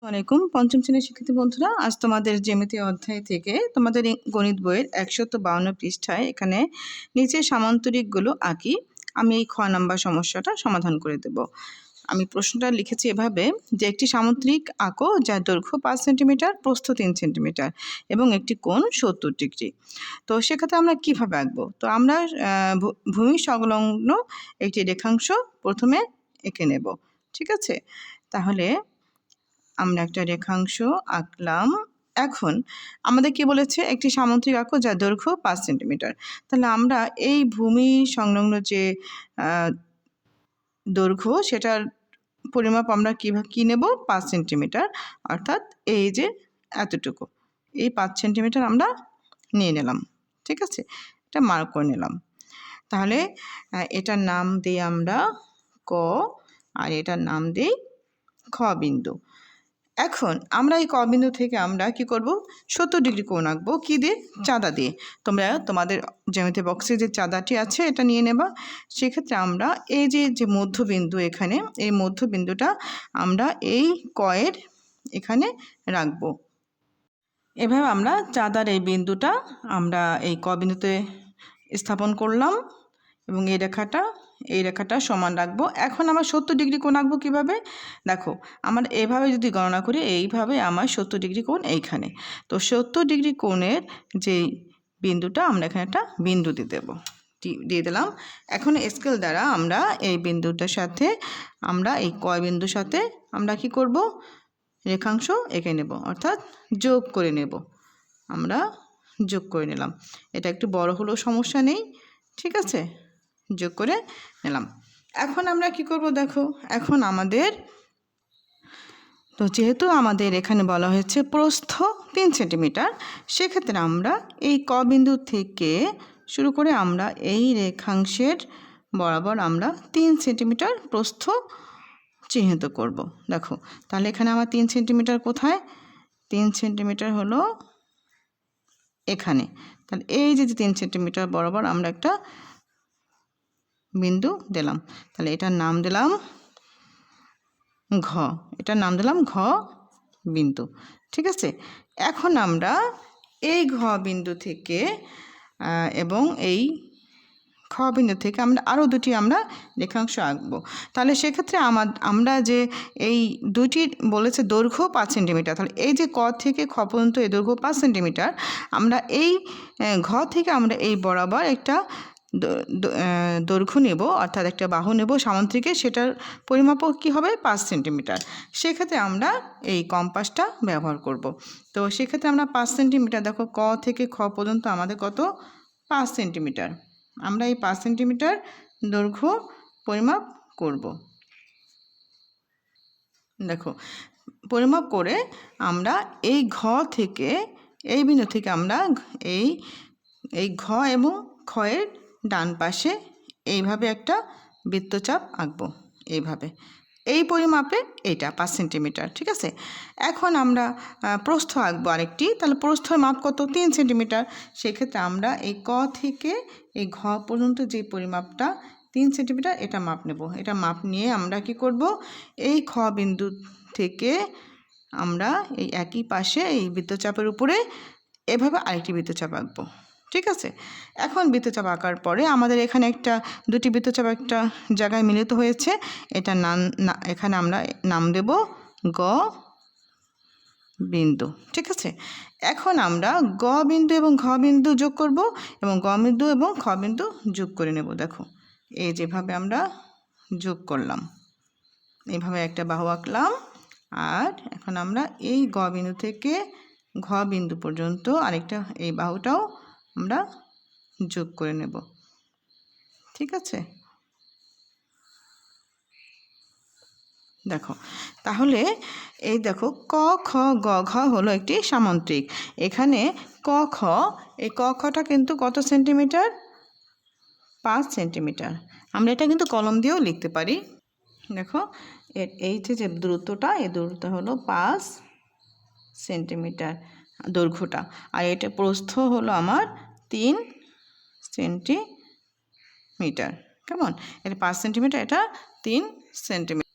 আসসালামাইকুম পঞ্চম শ্রেণীর শিক্ষার্থী বন্ধুরা, আজ তোমাদের জ্যামিতি অধ্যায় থেকে তোমাদের গণিত বইয়ের 152 পৃষ্ঠায় এখানে নিচে সামান্তরিকগুলো আঁকি। আমি এই খ নাম্বার সমস্যাটা সমাধান করে দেব। আমি প্রশ্নটা লিখেছি এভাবে যে একটি সামান্তরিক আঁকো যার দৈর্ঘ্য 5 সেন্টিমিটার, প্রস্থ 3 সেন্টিমিটার এবং একটি কোণ 70 ডিগ্রি। তো সেক্ষেত্রে আমরা কিভাবে আঁকবো? তো আমরা ভূমি সংলগ্ন একটি রেখাংশ প্রথমে এঁকে নেব। ঠিক আছে, তাহলে আমরা একটা রেখাংশ আঁকলাম। এখন আমাদের কি বলেছে, একটি সামান্তরিক আঁকো যার দৈর্ঘ্য 5 সেন্টিমিটার। তাহলে আমরা এই ভূমি সংলগ্ন যে দৈর্ঘ্য সেটার পরিমাপ আমরা কি নেব, 5 সেন্টিমিটার, অর্থাৎ এই যে এতটুকু, এই 5 সেন্টিমিটার আমরা নিয়ে নিলাম। ঠিক আছে, এটা মার্ক করে নিলাম। তাহলে এটার নাম দিই আমরা ক, আর এটার নাম দিই খ বিন্দু। এখন আমরা এই ক বিন্দু থেকে আমরা কি করব, 70 ডিগ্রি কোণ আঁকবো। কি দিয়ে? চাঁদা দিয়ে। তোমরা তোমাদের জ্যামিতি বক্সে যে চাঁদাটি আছে এটা নিয়ে নেবা। সেক্ষেত্রে আমরা এই যে মধ্যবিন্দু, এখানে এই মধ্যবিন্দুটা আমরা এই কয়ের এখানে রাখবো। এভাবে আমরা চাঁদার এই বিন্দুটা আমরা এই ক বিন্দুতে স্থাপন করলাম এবং এই রেখাটা সমান রাখবো। এখন আমার 70 ডিগ্রি কোণ আঁকবো কীভাবে? দেখো, আমার এইভাবে যদি গণনা করি, এইভাবে আমার 70 ডিগ্রি কোণ এইখানে। তো 70 ডিগ্রি কোণের যেই বিন্দুটা আমরা এখানে একটা বিন্দু দিয়ে দিলাম। এখন স্কেল দ্বারা আমরা এই বিন্দুটার সাথে আমরা এই ক বিন্দুর সাথে আমরা কি করব, রেখাংশ এঁকে নেব, অর্থাৎ যোগ করে নেব। আমরা যোগ করে নিলাম। এটা একটু বড় হলেও সমস্যা নেই, ঠিক আছে, যোগ করে নিলাম। এখন আমরা কি করব, দেখো, এখন আমাদের তো যেহেতু আমাদের এখানে বলা হয়েছে প্রস্থ 3 সেন্টিমিটার, সেক্ষেত্রে আমরা এই ক বিন্দু থেকে শুরু করে আমরা এই রেখাংশের বরাবর আমরা 3 সেন্টিমিটার প্রস্থ চিহ্নিত করব। দেখো, তাহলে এখানে আমার 3 সেন্টিমিটার কোথায়? 3 সেন্টিমিটার হলো এখানে। তাহলে এই যে 3 সেন্টিমিটার বরাবর আমরা একটা বিন্দু দিলাম। তাহলে এটার নাম দিলাম ঘ, এটার নাম দিলাম ঘ বিন্দু। ঠিক আছে, এখন আমরা এই ঘ বিন্দু থেকে এবং এই খ বিন্দু থেকে আমরা আরও দুটি আমরা রেখাংশ আঁকবো। তাহলে সেক্ষেত্রে আমরা যে এই দুটি বলেছে দৈর্ঘ্য 5 সেন্টিমিটার, তাহলে এই যে ক থেকে খ পর্যন্ত এই দৈর্ঘ্য 5 সেন্টিমিটার, আমরা এই ঘ থেকে আমরা এই বরাবর একটা দৈর্ঘ্য নেব, অর্থাৎ একটা বাহু নেব সামান্তরিকে, সেটার পরিমাপও কী হবে, 5 সেন্টিমিটার। সেক্ষেত্রে আমরা এই কম্পাসটা ব্যবহার করব। তো সেক্ষেত্রে আমরা 5 সেন্টিমিটার, দেখো ক থেকে খ পর্যন্ত আমাদের কত, 5 সেন্টিমিটার। আমরা এই 5 সেন্টিমিটার দৈর্ঘ্য পরিমাপ করব। দেখো, পরিমাপ করে আমরা এই ঘ থেকে এই বিন্দু থেকে আমরা এই ঘ এবং ক্ষয়ের ডান পাশে এইভাবে একটা বৃত্তচাপ আঁকবো, এইভাবে, এই পরিমাপে এইটা 5 সেন্টিমিটার। ঠিক আছে, এখন আমরা প্রস্থ আঁকবো আরেকটি। তাহলে প্রস্থের মাপ কত, 3 সেন্টিমিটার। সেক্ষেত্রে আমরা এই ক থেকে এই ঘ পর্যন্ত যে পরিমাপটা 3 সেন্টিমিটার, এটা মাপ নেব। এটা মাপ নিয়ে আমরা কি করব, এই খ বিন্দু থেকে আমরা এই একই পাশে এই বৃত্তচাপের উপরে এভাবে আরেকটি বৃত্তচাপ আঁকবো। ঠিক আছে, এখন বৃত্তচাপ আঁকার পরে আমাদের এখানে দুটি বৃত্তচাপ একটা জায়গায় মিলিত হয়েছে। এটা এখানে আমরা নাম দেব গ বিন্দু। ঠিক আছে, এখন আমরা গ বিন্দু এবং ঘ বিন্দু যোগ করব এবং গ বিন্দু এবং খ বিন্দু যোগ করে নেব। দেখো, এই যেভাবে আমরা যোগ করলাম, এইভাবে একটা বাহু আঁকলাম। আর এখন আমরা এই গ বিন্দু থেকে ঘ বিন্দু পর্যন্ত আরেকটা এই বাহুটাও আমরা যোগ করে নেব। ঠিক আছে, দেখো, তাহলে এই দেখো ক খ গ ঘ হলো একটি সামান্তরিক। এখানে ক খ, এই ক খটা কিন্তু কত সেন্টিমিটার, 5 সেন্টিমিটার। আমরা এটা কিন্তু কলম দিয়েও লিখতে পারি। দেখো, এই যে দূরত্বটা, এই দূরত্ব হলো 5 সেন্টিমিটার দৈর্ঘ্যটা, আর এটা প্রস্থ হলো আমার 3 সেন্টিমিটার। কেমন, এটা 5 সেন্টিমিটার, এটা 3 সেন্টিমিটার।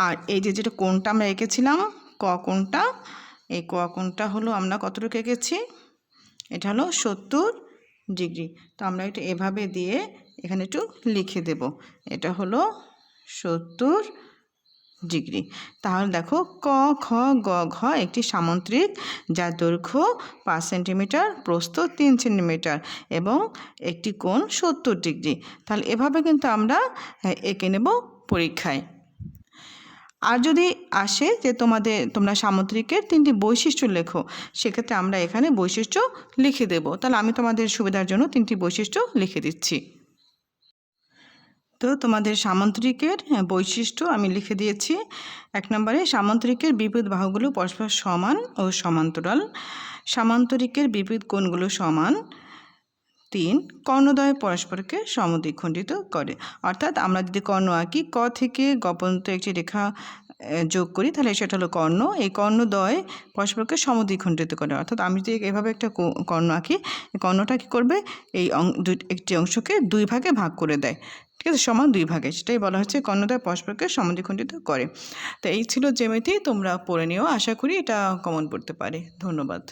আর এই যেটা কোণটা আমরা এঁকেছিলাম ক কোণটা, এই ক কোণটা হলো আমরা কতটুকু এঁকেছি, এটা হলো 70 ডিগ্রি। তো আমরা এটা এভাবে দিয়ে এখানে একটু লিখে দেব, এটা হলো 70 ডিগ্রি। তাহলে দেখো ক খ গ ঘ একটি সামুদ্রিক যার দৈর্ঘ্য 5 সেন্টিমিটার, প্রস্থ 3 সেন্টিমিটার এবং একটি কোণ 70 ডিগ্রি। তাহলে এভাবে কিন্তু আমরা এঁকে নেব পরীক্ষায়। আর যদি আসে যে তোমরা সামুদ্রিকের 3টি বৈশিষ্ট্য লেখো, সেক্ষেত্রে আমরা এখানে বৈশিষ্ট্য লিখে দেব। তাহলে আমি তোমাদের সুবিধার জন্য 3টি বৈশিষ্ট্য লিখে দিচ্ছি। তো তোমাদের সামুদ্রিকের বৈশিষ্ট্য আমি লিখে দিয়েছি। 1 নম্বরে সামুদ্রিকের বিপরীত বাহুগুলো পরস্পর সমান ও সমান্তরাল। সামান্তরিকের বিপরীত কোণগুলো সমান। 3 কর্ণদ্বয় পরস্পরকে সমদ্বিখণ্ডিত করে। অর্থাৎ আমরা যদি কর্ণ আঁকি, ক থেকে গ পর্যন্ত একটি রেখা যোগ করি, তাহলে সেটা হলো কর্ণ। এই কর্ণদ্বয় পরস্পরকে সমদ্বিখণ্ডিত করে। অর্থাৎ আমি যদি এভাবে একটা কর্ণ আঁকি, এই কর্ণটা কী করবে, এই একটি অংশকে 2 ভাগে ভাগ করে দেয়, ঠিক আছে, সমান 2 ভাগে। সেটাই বলা হচ্ছে কর্ণদ্বয় পরস্পরকে সমদ্বিখণ্ডিত করে। তো এই ছিল জ্যামিতি, তোমরা পড়ে নিও। আশা করি এটা কমন পড়তে পারে। ধন্যবাদ।